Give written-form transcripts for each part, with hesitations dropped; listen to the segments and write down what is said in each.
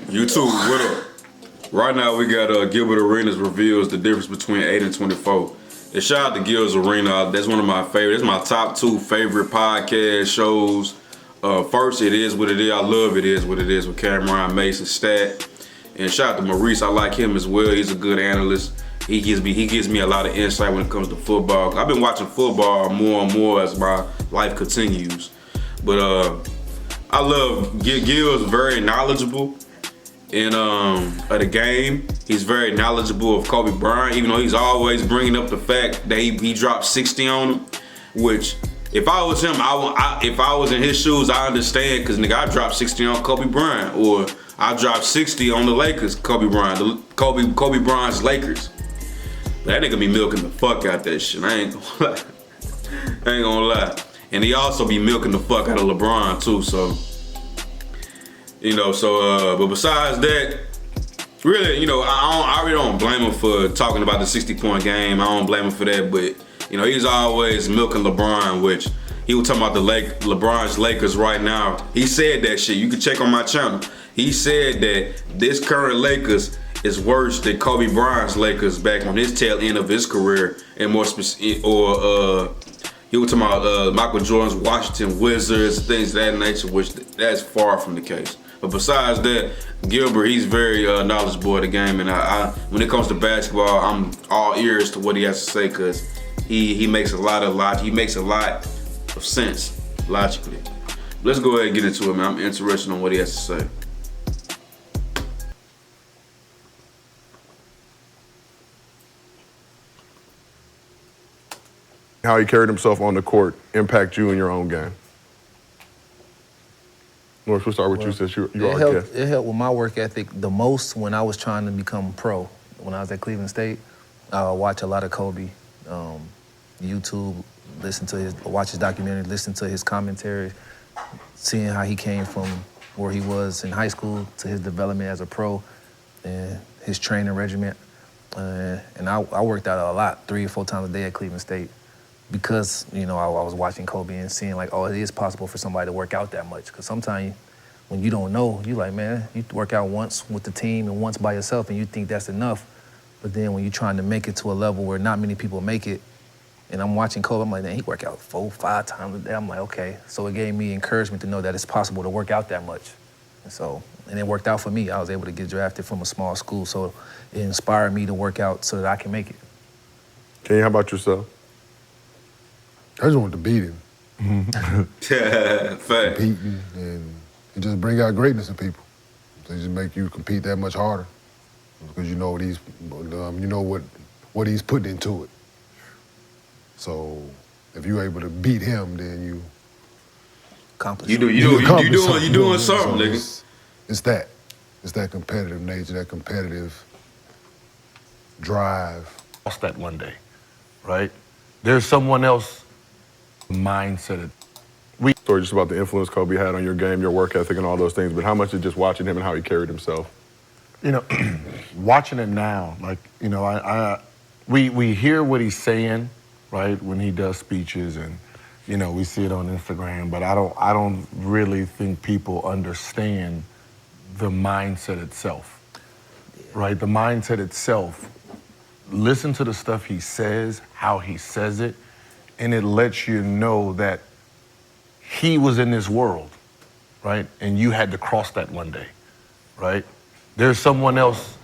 You too. What up? Right now we got Gilbert Arenas reveals the difference between 8 and 24. And shout out to Gil's Arena. That's one of my favorites. That's my top 2 favorite podcast shows. First, It Is What It Is. I love It Is What It Is with Cameron Mason Stat. And shout out to Maurice. I like him as well. He's a good analyst. He gives me a lot of insight when it comes to football. I've been watching football more and more as my life continues. But I love Gil's very knowledgeable in of the game. He's very knowledgeable of Kobe Bryant, even though he's always bringing up the fact that he dropped 60 on him, which if I was him, if I was in his shoes, I understand, because nigga, I dropped 60 on Kobe Bryant, or I dropped 60 on the Lakers, Kobe Bryant, Kobe Bryant's Lakers. But that nigga be milking the fuck out that shit. I ain't gonna lie. And he also be milking the fuck out of LeBron too, so. But besides that, really, I really don't blame him for talking about the 60-point game. I don't blame him for that, but, he's always milking LeBron, which he was talking about LeBron's Lakers right now. He said that shit. You can check on my channel. He said that this current Lakers is worse than Kobe Bryant's Lakers back on his tail end of his career, and more specific, he was talking about Michael Jordan's Washington Wizards and things of that nature, which that's far from the case. But besides that, Gilbert, he's very knowledgeable of the game, and I when it comes to basketball, I'm all ears to what he has to say, because he makes a lot of sense logically. Let's go ahead and get into it, man. I'm interested in what he has to say. How he carried himself on the court impact you in your own game? Norris, we'll start with you, since you are a guest. It helped with my work ethic the most when I was trying to become pro. When I was at Cleveland State, I would watch a lot of Kobe, YouTube, watch his documentary, listen to his commentary, seeing how he came from where he was in high school to his development as a pro and his training regimen. And I worked out a lot, 3 or 4 times a day at Cleveland State, because, I was watching Kobe and seeing like, oh, it is possible for somebody to work out that much. Because sometimes when you don't know, you like, man, you work out once with the team and once by yourself and you think that's enough. But then when you're trying to make it to a level where not many people make it, and I'm watching Kobe, I'm like, man, he work out 4, 5 times a day. I'm like, okay. So it gave me encouragement to know that it's possible to work out that much. And it worked out for me. I was able to get drafted from a small school, so it inspired me to work out so that I can make it. Kenny, how about yourself? I just wanted to beat him. Fact. Competing, and it just bring out greatness in people. They just make you compete that much harder, because you know what he's putting into it. So if you're able to beat him, then you accomplish. You doing something, nigga. It's that competitive nature, that competitive drive. Lost that one day, right? There's someone else mindset. Story just about the influence Kobe had on your game, your work ethic, and all those things, but how much is just watching him and how he carried himself? Watching it now, like, we hear what he's saying, right, when he does speeches, and, we see it on Instagram, but I don't really think people understand the mindset itself, right? The mindset itself. Listen to the stuff he says, how he says it, and it lets you know that he was in this world, right? And you had to cross that one day, right? There's someone else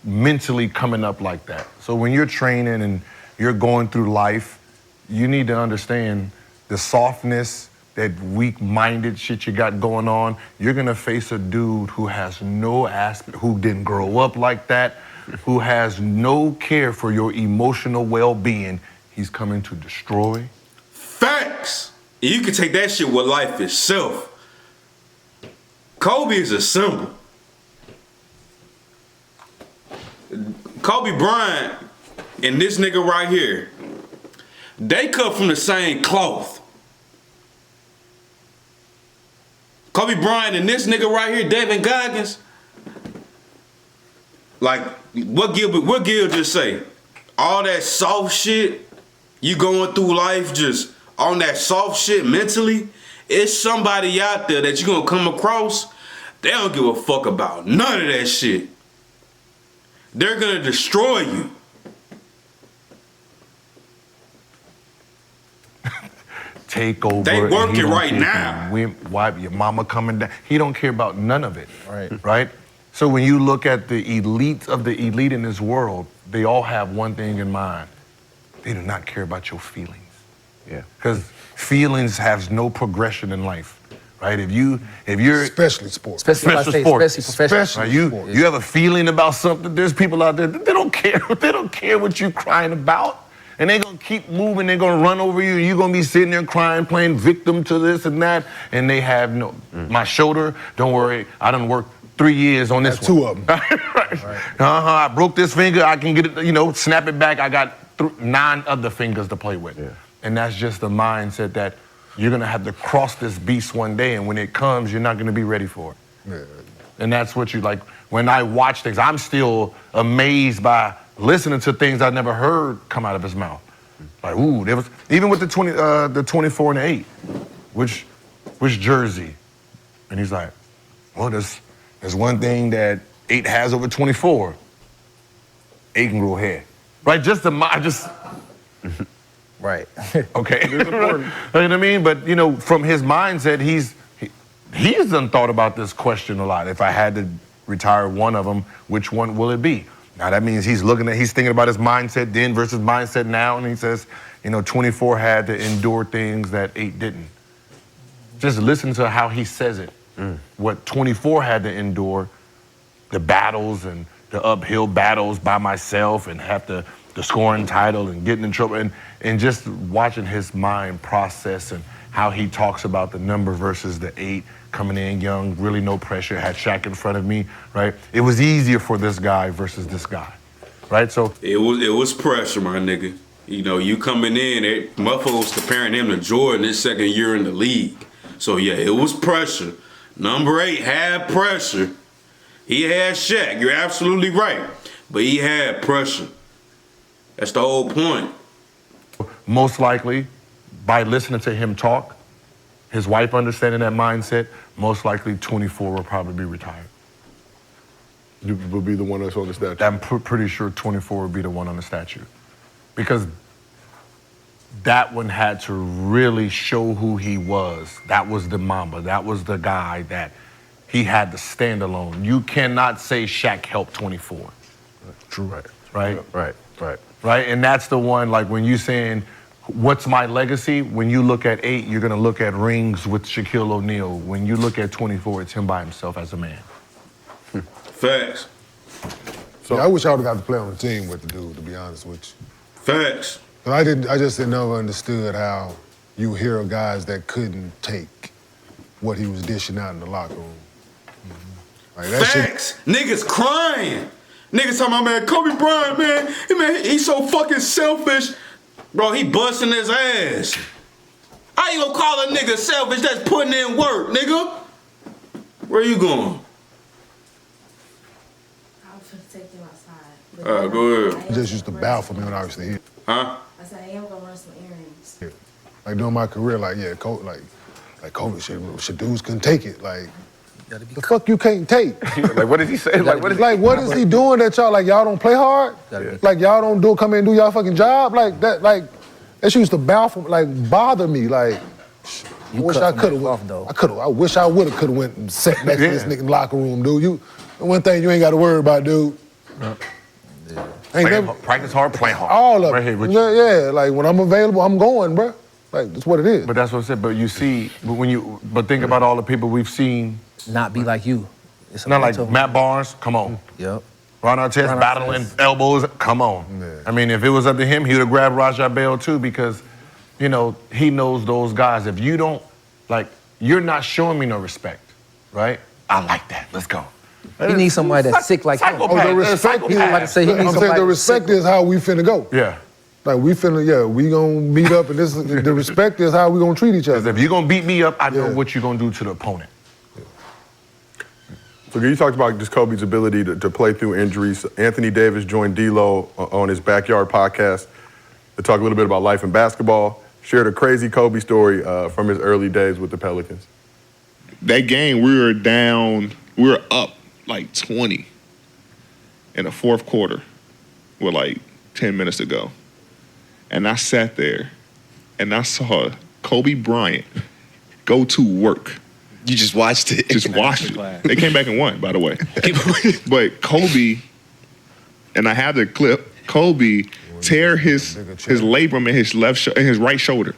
mentally coming up like that. So when you're training and you're going through life, you need to understand the softness, that weak-minded shit you got going on. You're gonna face a dude who has no aspect, who didn't grow up like that, who has no care for your emotional well-being. He's coming to destroy. Facts. You can take that shit with life itself. Kobe is a symbol. Kobe Bryant and this nigga right here, they cut from the same cloth. Kobe Bryant and this nigga right here, David Goggins, like what Gil just say? All that soft shit, you going through life just on that soft shit mentally, it's somebody out there that you're gonna come across They don't give a fuck about none of that shit. They're gonna destroy you. Take over. They and working he don't right care if now. you wipe your mama coming down. He don't care about none of it. Right. Right? So when you look at the elite of the elite in this world, they all have one thing in mind. They do not care about your feelings. Yeah. Because feelings has no progression in life. Right? If you're Especially sports. Especially, I say, sports. especially professional Right? sports. You have a feeling about something. There's people out there that they don't care. They don't care what you're crying about. And they're gonna keep moving, they're gonna run over you, and you're gonna be sitting there crying, playing victim to this and that, and they have my shoulder, don't worry, I done worked 3 years on this That's one. 2 of them. Right. I broke this finger, I can get it, snap it back, I got 9 other fingers to play with. Yeah. And that's just the mindset that you're gonna have to cross this beast one day, and when it comes, you're not gonna be ready for it. Yeah. And that's what you like. When I watch things, I'm still amazed by listening to things I never heard come out of his mouth. Like, ooh, there was even with the 24 and the 8, which jersey? And he's like, well, there's one thing that 8 has over 24. 8 can grow hair, right? Just Right. okay. You know what I mean? But from his mindset, he's done thought about this question a lot. If I had to retire one of them, which one will it be? Now that means he's thinking about his mindset then versus mindset now, and he says, 24 had to endure things that 8 didn't. Just listen to how he says it. What 24 had to endure, the battles and the uphill battles by myself and have the scoring title and getting in trouble and just watching his mind process and how he talks about the number versus the 8, coming in young, really no pressure, had Shaq in front of me, right? It was easier for this guy versus this guy, right? So It was pressure, my nigga. You coming in, motherfucker was comparing him to Jordan his second year in the league. So yeah, it was pressure. Number 8 had pressure. He had Shaq, you're absolutely right. But he had pressure. That's the whole point. most likely, by listening to him talk, his wife understanding that mindset, most likely 24 will probably be retired. You will be the one that's on the statue. I'm pretty sure 24 will be the one on the statue. Because that one had to really show who he was. That was the Mamba. That was the guy that he had to stand alone. You cannot say Shaq helped 24. True. Right. Right? Right. Right? And that's the one, like when you saying, what's my legacy? When you look at 8, you're gonna look at rings with Shaquille O'Neal. When you look at 24, it's him by himself as a man. Facts. So I wish I would have got to play on the team with the dude, to be honest with you. Facts. But I just never understood how you hear of guys that couldn't take what he was dishing out in the locker room. Like that shit. Facts. Niggas crying. Niggas talking about, man, Kobe Bryant, man, he's so fucking selfish. Bro, he busting his ass. How you gonna call a nigga selfish that's putting in work, nigga? Where you going? I was finna take them outside. All right, go ahead. He just used to bow for me when I was here. Huh? I said, I am gonna run some errands. Like during my career, like yeah, like Kobe shit dudes couldn't take it. Like the fuck you can't take. Like, what did he say? Like, what is Like what is he doing that y'all don't play hard? Like y'all don't come in and do y'all fucking job? Like that shit used to bow for bother me. Like I wish I could have. I wish I would have went and sat next to this nigga in the locker room, dude. One thing you ain't got to worry about, dude. Practice hard, play hard. All of right it. here with you. Yeah, like when I'm available, I'm going, bro. Like that's what it is. But that's what I said. But you see, but think about all the people we've seen. Not be like you. It's Not like Matt Barnes, come on. Yep. Ron Artest battling elbows, come on. Yeah. I mean, if it was up to him, he would have grabbed Rajah Bell too because, he knows those guys. If you don't, you're not showing me no respect, right? I like that. Let's go. He needs somebody that's sick like him. Psychopath. the respect is, Like I say, he needs I'm saying somebody the respect is how we finna go. Yeah. Like we gonna meet up and the respect is how we gonna treat each Because other. if you're going to beat me up, I know Yeah. what you're going to do to the opponent. So you talked about just Kobe's ability to play through injuries. Anthony Davis joined D-Lo on his Backyard podcast to talk a little bit about life in basketball. Shared a crazy Kobe story from his early days with the Pelicans. That game, we were down we were up like 20 in the fourth quarter with like 10 minutes to go. And I sat there and I saw Kobe Bryant go to work. You just watched it? Just watched it. They came back and won, by the way. But Kobe, and I have the clip, Kobe tear his labrum in his right shoulder.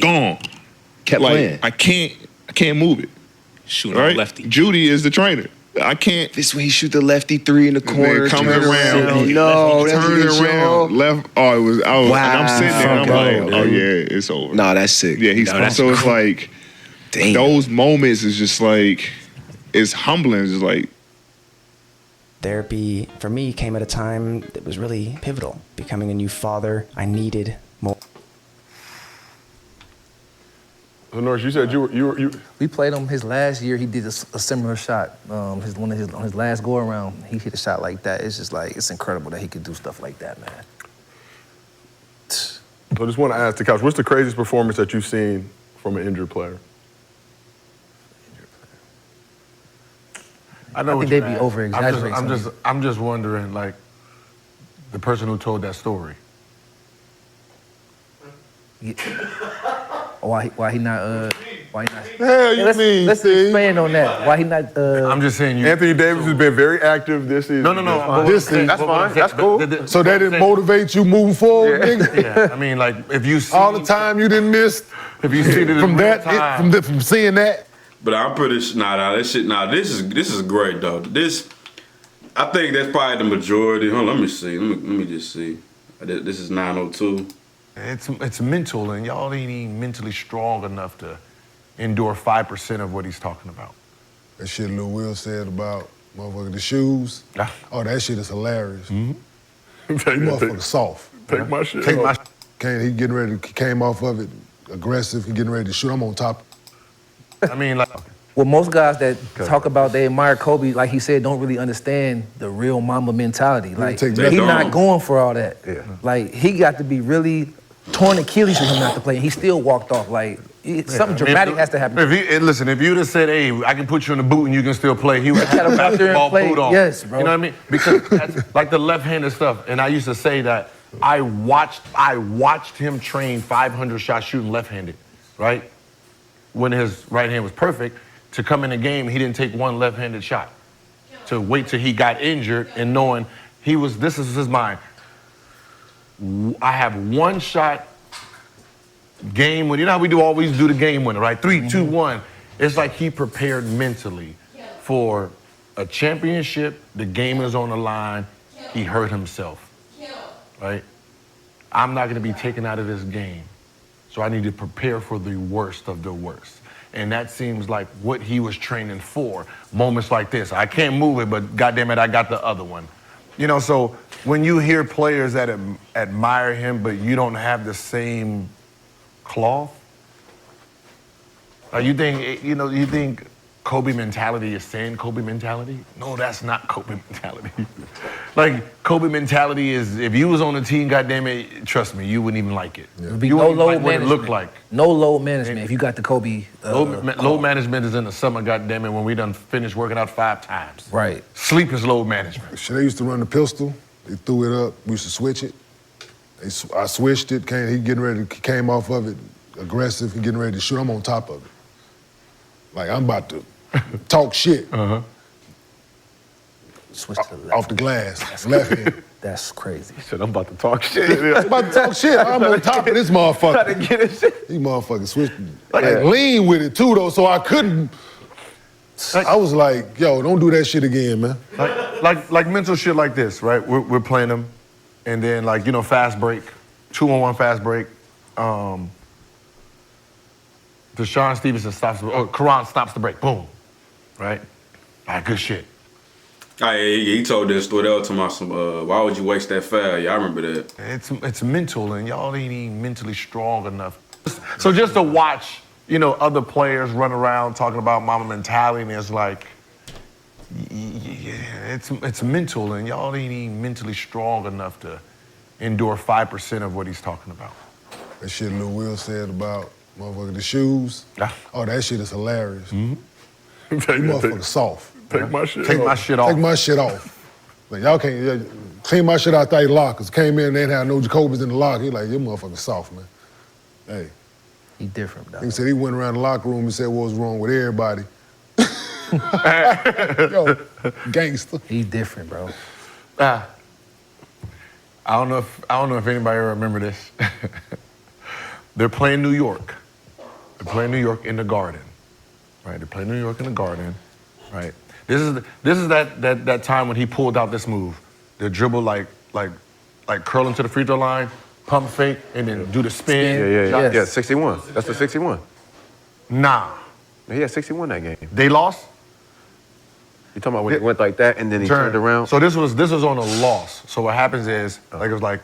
Gone. Kept playing. I can't move it. Shooting on lefty. Judy is the trainer. I can't. This is when he shoot the lefty three in the corner. Comes around. No, that's turn good around. show. Left. Oh, it was. Wow. And I'm sitting there. And I'm like, oh yeah, it's over. No, that's sick. Yeah, he's so it's like those moments is just like it's humbling. It's like therapy for me came at a time that was really pivotal. Becoming a new father, I needed more. So Norris, you said you. We played him his last year. He did a similar shot. On his last go around, he hit a shot like that. It's just like it's incredible that he could do stuff like that, man. So I just want to ask the couch, what's the craziest performance that you've seen from an injured player? I know. I think they'd be over-exaggerating. I'm just wondering, like, the person who told that story. Yeah. Why he not? Hell, you mean? Let's expand on that. Why he not? I'm just saying. Anthony Davis has been very active this season. No. This season. That's fine. That's cool. So that didn't motivate you moving forward, nigga? Yeah, I mean, like, if you see All the time you didn't miss. If you see it from that, from seeing that. But I'm pretty sure. This is great though. I think that's probably the majority. Hold on, let me see. Let me just see. This is 902. It's mental, and y'all ain't even mentally strong enough to endure 5% of what he's talking about. That shit Lil Will said about motherfucking the shoes. Oh, that shit is hilarious. Mm-hmm. Motherfucker soft. Take my shit. Take my. He getting ready. Came off of it aggressive. He getting ready to shoot. I'm on top. I mean, like. Well, most guys that talk about they admire Kobe, like he said, don't really understand the real Mamba mentality. Like he's not going for all that. Yeah. Like he got to be really torn Achilles for him not to play, and he still walked off. Like something dramatic has to happen. If you'd have said, "Hey, I can put you in the boot and you can still play," he would have had a basketball boot on. Yes, bro. You know what I mean? Because that's like the left-handed stuff. And I used to say that I watched him train 500 shots shooting left-handed, right? When his right hand was perfect. To come in a game, he didn't take one left-handed shot. To wait till he got injured and knowing this is his mind. I have one shot game winner. You know how we always do the game winner, right? 3, 2, 1. It's like he prepared mentally for a championship. The game is on the line. He hurt himself, right? I'm not going to be taken out of this game. So I need to prepare for the worst of the worst. And that seems like what he was training for. Moments like this. I can't move it, but goddamn it, I got the other one. You know, so when you hear players that admire him, but you don't have the same cloth, you think Kobe mentality is saying Kobe mentality? No, that's not Kobe mentality. Like, Kobe mentality is, if you was on the team, goddamn it, trust me, you wouldn't even like it. It would be You no wouldn't load like what it management. looked like. No load management if you got the Kobe. Load management is in the summer, goddamn it, when we done finished working out 5 times. Right. Sleep is load management. Shit, they used to run the pistol. They threw it up. We used to switch it. I switched it. He came off of it aggressive. He getting ready to shoot. I'm on top of it. Like, I'm about to talk shit. Switch to the left. Off the glass. Left hand. That's crazy. He said, I'm about to talk shit. I'm about to talk shit. I'm on top of this motherfucker. Trying to get his shit. These motherfuckers switched. Lean with it too, though, so I couldn't. I was like, yo, don't do that shit again, man. Like mental shit like this, right? We're playing them, and then fast break, 2-on-1 fast break. Deshaun Stevenson Karan stops the break. Boom, right? All right, good shit. He told that story. That was to my why would you waste that foul? Yeah, I remember that. It's mental, and y'all ain't even mentally strong enough. So just to watch, other players run around talking about Mamba mentality, and it's like, it's mental, and y'all ain't even mentally strong enough to endure 5% of what he's talking about. That shit Lil Will said about motherfucking the shoes. Oh, that shit is hilarious. You motherfuckers soft. Take my shit Take off. my shit off. Take my shit off. Like, y'all can't clean my shit out their lockers. Came in, they didn't have no Jacobys in the locker. He like, you motherfuckers soft, man. Hey. He different, dog. He said he went around the locker room and said what was wrong with everybody. Yo, gangster. He different, bro. I don't know if anybody remember this. They're playing New York. They're playing New York in the Garden, right? They're playing New York in the Garden, right? This is that time when he pulled out this move, the dribble like curl into the free throw line, pump fake, and then do the spin. Yeah, 61. That's the 61. Nah. He had 61 that game. They lost? You talking about when he went like that and then he turned around? So this was on a loss. So what happens is, like, it was like,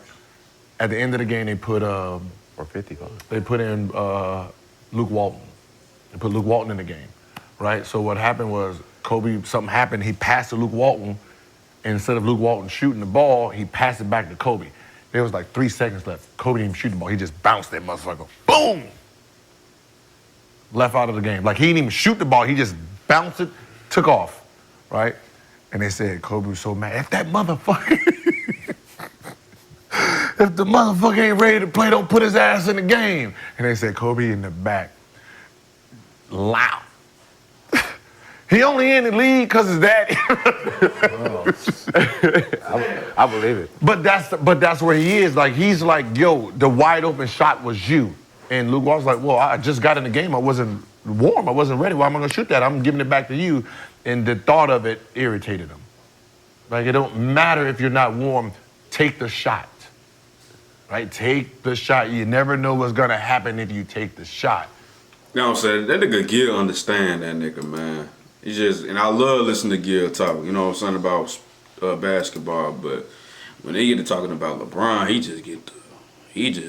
at the end of the game, they put or 55. They put in Luke Walton. They put Luke Walton in the game, right? So what happened was something happened. He passed to Luke Walton. And instead of Luke Walton shooting the ball, he passed it back to Kobe. There was like 3 seconds left. Kobe didn't even shoot the ball. He just bounced that motherfucker. Boom! Left out of the game. Like, he didn't even shoot the ball. He just bounced it, took off, right? And they said Kobe was so mad. If that motherfucker, if the motherfucker ain't ready to play, don't put his ass in the game. And they said Kobe in the back. Loud. He only in the league because his daddy. I believe it. But that's where he is. Like, he's like, yo, the wide open shot was you. And Luke Walton's like, well, I just got in the game. I wasn't warm. I wasn't ready. Why am I gonna shoot that? I'm giving it back to you. And the thought of it irritated him. Like, it don't matter if you're not warm. Take the shot. Right? Take the shot. You never know what's gonna happen if you take the shot. You know what I'm saying? That nigga Gil understand that nigga, man. He just, and I love listening to Gil talk, you know what I'm saying, about basketball, but when they get to talking about LeBron,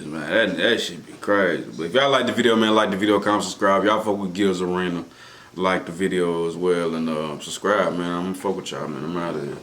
man, that shit be crazy. But if y'all like the video, man, like the video, comment, subscribe. Y'all fuck with Gil's Arena, like the video as well, and subscribe, man. I'm gonna fuck with y'all, man. I'm out of here.